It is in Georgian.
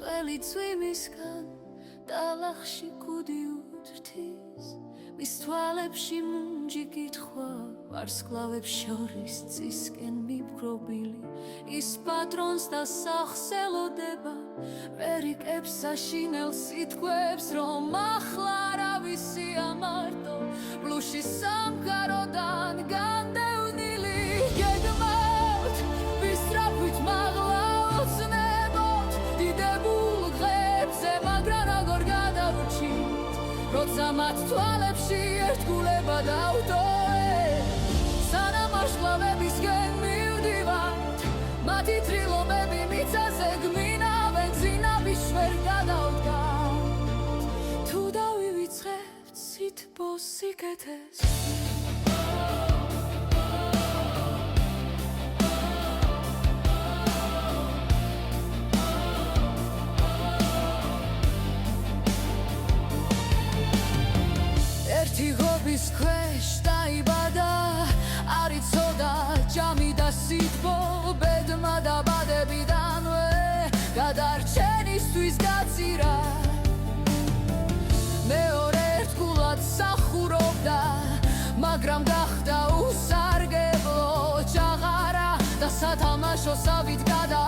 წველი წვიმისგან ტალახში კუდი უდრთის მის თვალებში მუნჯი კითხვა ვარსკვლავებს შორის წისკენ მიბგრობილი ის პატრონს და სახს ელოდება ვერიკებს საშინელ სიტყვებს რომ ახლა არავისია მარტო ბლუში სამყაროდან განდევნილი გეგმავთ ვისწრაფვით მაღლა ოცნებოთ დიდებულ დღებზე მაგრამ როგორ გადავრჩით როცა მათ თვალებში ერთგულება დავტოვეთ სანამ აშლავებისკენ მივდივართ მათი თრილობები მიწაზე გმინავენ ძინავს ვერ გადავდგავთ თუ დავივიწყებთ სითბოს სიკეთეს ერთი ღობის ქვეშ დაიბადა არ იცოდა ჯამი და სითბო ბედმა დაბადებიდანვე გადარჩენისთვის გაწირა მეორე ერთგულად სახურობდა მაგრამ გახდა უსარგებლო ჩაღარა და სათამაშო სავით გადა